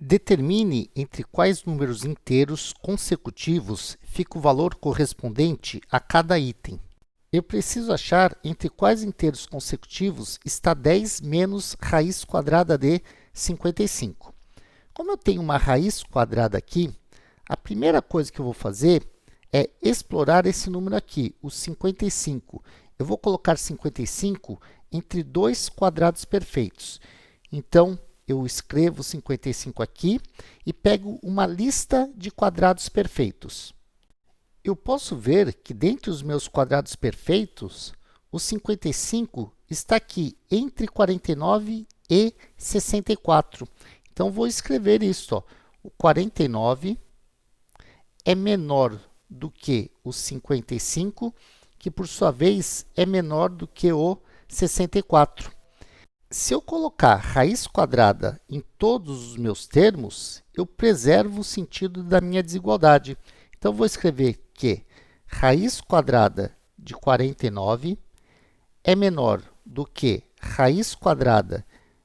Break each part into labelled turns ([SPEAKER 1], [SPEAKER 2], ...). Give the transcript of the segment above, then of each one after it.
[SPEAKER 1] Determine entre quais números inteiros consecutivos fica o valor correspondente a cada item. Eu preciso achar entre quais inteiros consecutivos está 10 menos raiz quadrada de 55. Como eu tenho uma raiz quadrada aqui, a primeira coisa que eu vou fazer é explorar esse número aqui, o 55. Eu vou colocar 55 entre dois quadrados perfeitos. Então, eu escrevo 55 aqui e pego uma lista de quadrados perfeitos. Eu posso ver que, dentre os meus quadrados perfeitos, o 55 está aqui entre 49 e 64. Então, vou escrever isso. Ó. O 49 é menor do que o 55, que, por sua vez, é menor do que o 64. Se eu colocar raiz quadrada em todos os meus termos, eu preservo o sentido da minha desigualdade. Então, vou escrever que raiz quadrada de 49 é menor do que raiz quadrada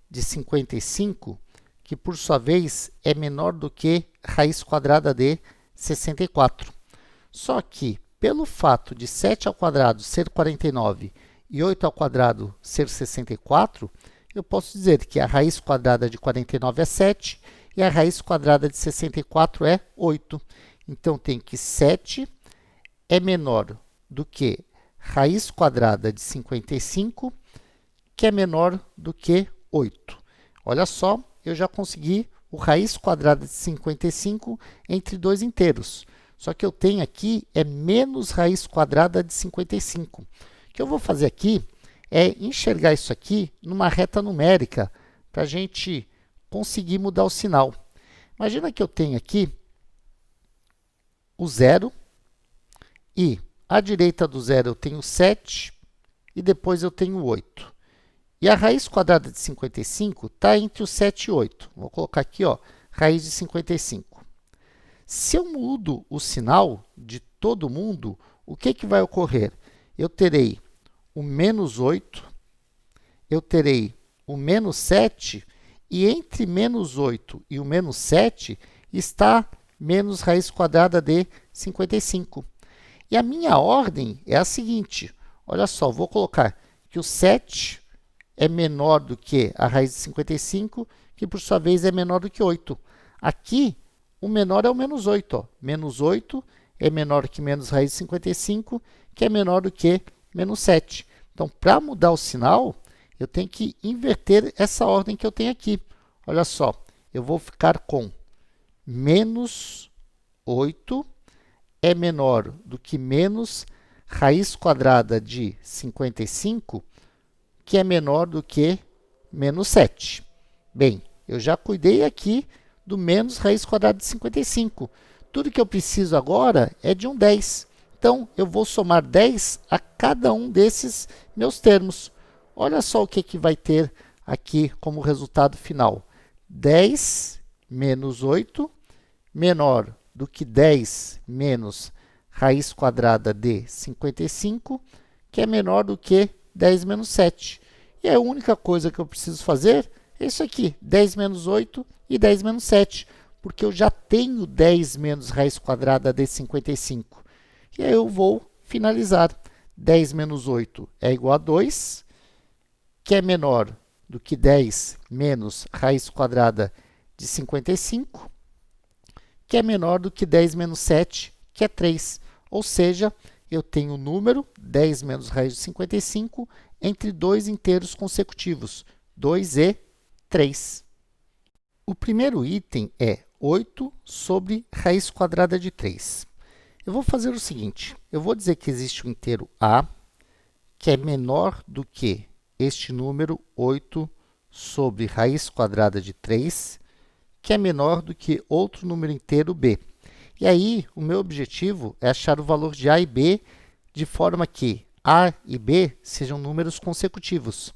[SPEAKER 1] de 55, que, por sua vez, é menor do que raiz quadrada de 64. Só que, pelo fato de 7 ao quadrado ser 49 e 8 ao quadrado ser 64, eu posso dizer que a raiz quadrada de 49 é 7 e a raiz quadrada de 64 é 8. Então, tem que 7 é menor do que raiz quadrada de 55, que é menor do que 8. Olha só, eu já consegui o raiz quadrada de 55 entre dois inteiros. Só que eu tenho aqui é menos raiz quadrada de 55. O que eu vou fazer aqui é enxergar isso aqui numa reta numérica para a gente conseguir mudar o sinal. Imagina que eu tenho aqui o zero e à direita do zero eu tenho 7 e depois eu tenho 8. E a raiz quadrada de 55 está entre o 7 e 8. Vou colocar aqui, ó, raiz de 55. Se eu mudo o sinal de todo mundo, o que vai ocorrer? Eu terei o menos 8, eu terei o menos 7, e entre menos 8 e o menos 7 está menos raiz quadrada de 55. E a minha ordem é a seguinte, olha só, vou colocar que o 7 é menor do que a raiz de 55, que por sua vez é menor do que 8. Aqui, o menor é o menos 8. Ó. Menos 8 é menor que menos raiz de 55, que é menor do que menos 7. Então, para mudar o sinal, eu tenho que inverter essa ordem que eu tenho aqui. Olha só, eu vou ficar com menos 8 é menor do que menos raiz quadrada de 55, que é menor do que menos 7. Bem, eu já cuidei aqui do menos raiz quadrada de 55. Tudo que eu preciso agora é de um 10. Então, eu vou somar 10 a cada um desses meus termos. Olha só o que vai ter aqui como resultado final. 10 menos 8 menor do que 10 menos raiz quadrada de 55, que é menor do que 10 menos 7. E a única coisa que eu preciso fazer é isso aqui, 10 menos 8 e 10 menos 7, porque eu já tenho 10 menos raiz quadrada de 55. E aí eu vou finalizar. 10 menos 8 é igual a 2, que é menor do que 10 menos raiz quadrada de 55, que é menor do que 10 menos 7, que é 3. Ou seja, eu tenho o número 10 menos raiz de 55 entre dois inteiros consecutivos, 2 e 3. O primeiro item é 8 sobre raiz quadrada de 3. Eu vou fazer o seguinte, eu vou dizer que existe um inteiro a, que é menor do que este número 8 sobre raiz quadrada de 3, que é menor do que outro número inteiro b. E aí, o meu objetivo é achar o valor de a e b de forma que a e b sejam números consecutivos.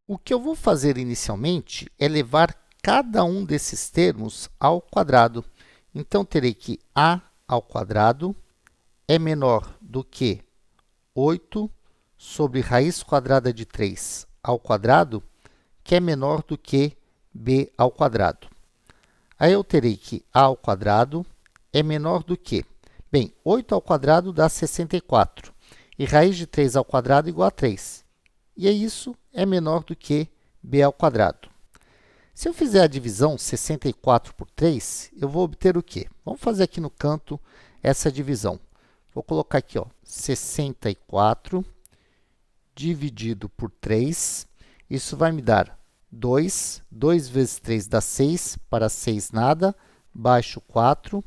[SPEAKER 1] O que eu vou fazer inicialmente é levar cada um desses termos ao quadrado. Então, terei que a ao quadrado é menor do que 8 sobre raiz quadrada de 3 ao quadrado, que é menor do que b ao quadrado. Aí eu terei que a ao quadrado é menor do que? Bem, 8 ao quadrado dá 64. E raiz de 3 ao quadrado é igual a 3. E isso é menor do que b ao quadrado. Se eu fizer a divisão 64 por 3, eu vou obter o quê? Vamos fazer aqui no canto essa divisão. Vou colocar aqui, ó, 64 dividido por 3. Isso vai me dar 2. 2 vezes 3 dá 6. Para 6, nada. Baixo 4.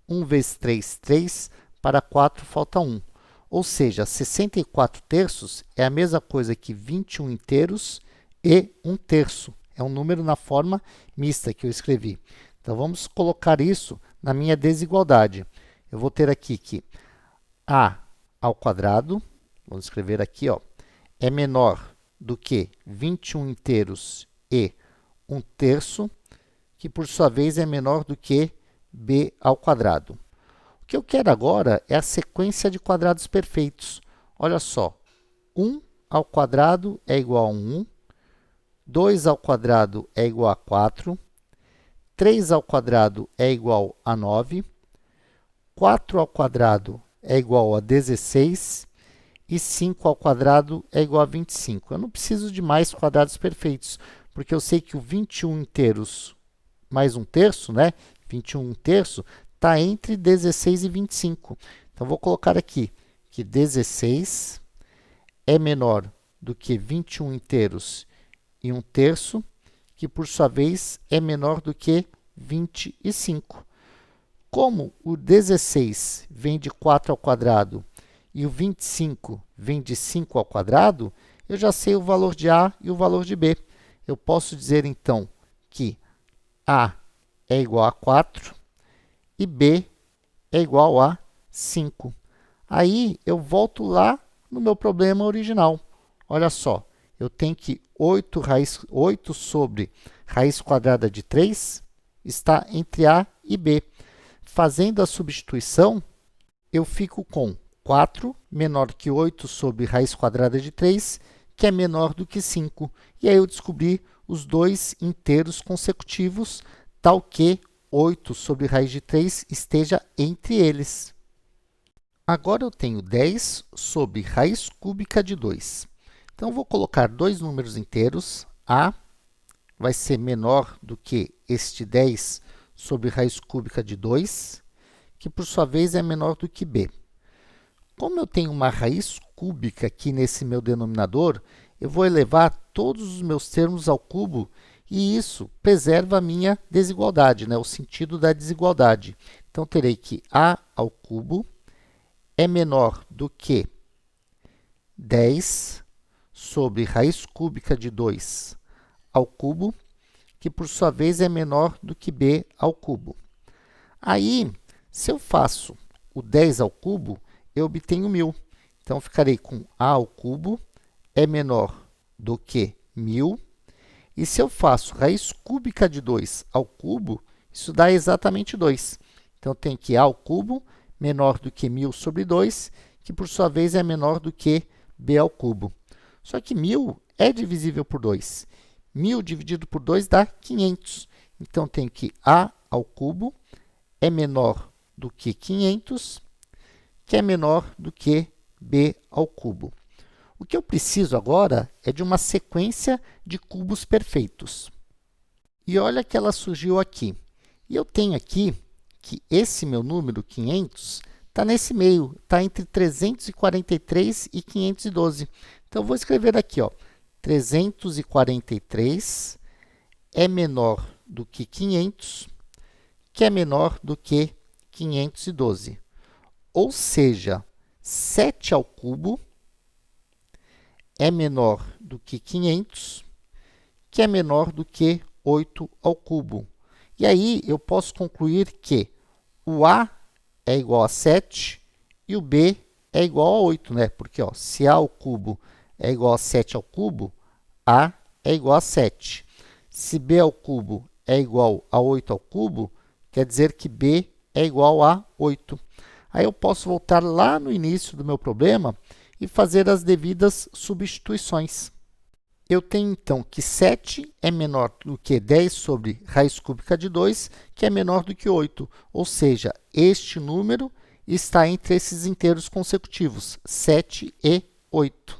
[SPEAKER 1] 1 vezes 3, 3. Para 4, falta 1. Ou seja, 64 terços é a mesma coisa que 21 inteiros e 1 terço. É um número na forma mista que eu escrevi. Então, vamos colocar isso na minha desigualdade. Eu vou ter aqui que a ao quadrado, vamos escrever aqui, ó, é menor do que 21 inteiros e 1 terço, que por sua vez é menor do que b ao quadrado. O que eu quero agora é a sequência de quadrados perfeitos. Olha só, 1 ao quadrado é igual a 1, 2 ao quadrado é igual a 4, 3 ao quadrado é igual a 9, 4 ao quadrado é igual a 16 e 5 ao quadrado é igual a 25. Eu não preciso de mais quadrados perfeitos, porque eu sei que o 21 inteiros mais 1 terço, né? 21 terço, está entre 16 e 25. Então, vou colocar aqui que 16 é menor do que 21 inteiros e 1 terço, que, por sua vez, é menor do que 25. Como o 16 vem de 4 ao quadrado e o 25 vem de 5 ao quadrado, eu já sei o valor de a e o valor de b. Eu posso dizer, então, que a é igual a 4 e b é igual a 5. Aí, eu volto lá no meu problema original. Olha só, eu tenho que 8 sobre raiz quadrada de 3 está entre a e b. Fazendo a substituição, eu fico com 4 menor que 8 sobre raiz quadrada de 3, que é menor do que 5. E aí eu descobri os dois inteiros consecutivos, tal que 8 sobre raiz de 3 esteja entre eles. Agora eu tenho 10 sobre raiz cúbica de 2. Então, vou colocar dois números inteiros. A vai ser menor do que este 10 sobre raiz cúbica de 2, que, por sua vez, é menor do que b. Como eu tenho uma raiz cúbica aqui nesse meu denominador, eu vou elevar todos os meus termos ao cubo, e isso preserva a minha desigualdade, né? O sentido da desigualdade. Então, terei que a ao cubo é menor do que 10 sobre raiz cúbica de 2 ao cubo, que, por sua vez, é menor do que b ao cubo. Aí, se eu faço o 10 ao cubo, eu obtenho 1000. Então, ficarei com a ao cubo é menor do que 1000. E se eu faço raiz cúbica de 2 ao cubo, isso dá exatamente 2. Então, tem que a ao cubo menor do que 1000 sobre 2, que, por sua vez, é menor do que b ao cubo. Só que 1000 é divisível por 2. 1000 dividido por 2 dá 500. Então, tem que a ao cubo é menor do que 500, que é menor do que b ao cubo. O que eu preciso agora é de uma sequência de cubos perfeitos. E olha que ela surgiu aqui. E eu tenho aqui que esse meu número, 500, está nesse meio, está entre 343 e 512. Então, eu vou escrever aqui, ó, 343 é menor do que 500, que é menor do que 512. Ou seja, 7 ao cubo é menor do que 500, que é menor do que 8 ao cubo. E aí, eu posso concluir que o a é igual a 7 e o b é igual a 8, né? Porque, ó, se a ao cubo é igual a 7 ao cubo, a é igual a 7. Se b ao cubo é igual a 8 ao cubo, quer dizer que b é igual a 8. Aí eu posso voltar lá no início do meu problema e fazer as devidas substituições. Eu tenho, então, que 7 é menor do que 10 sobre raiz cúbica de 2, que é menor do que 8. Ou seja, este número está entre esses inteiros consecutivos, 7 e 8.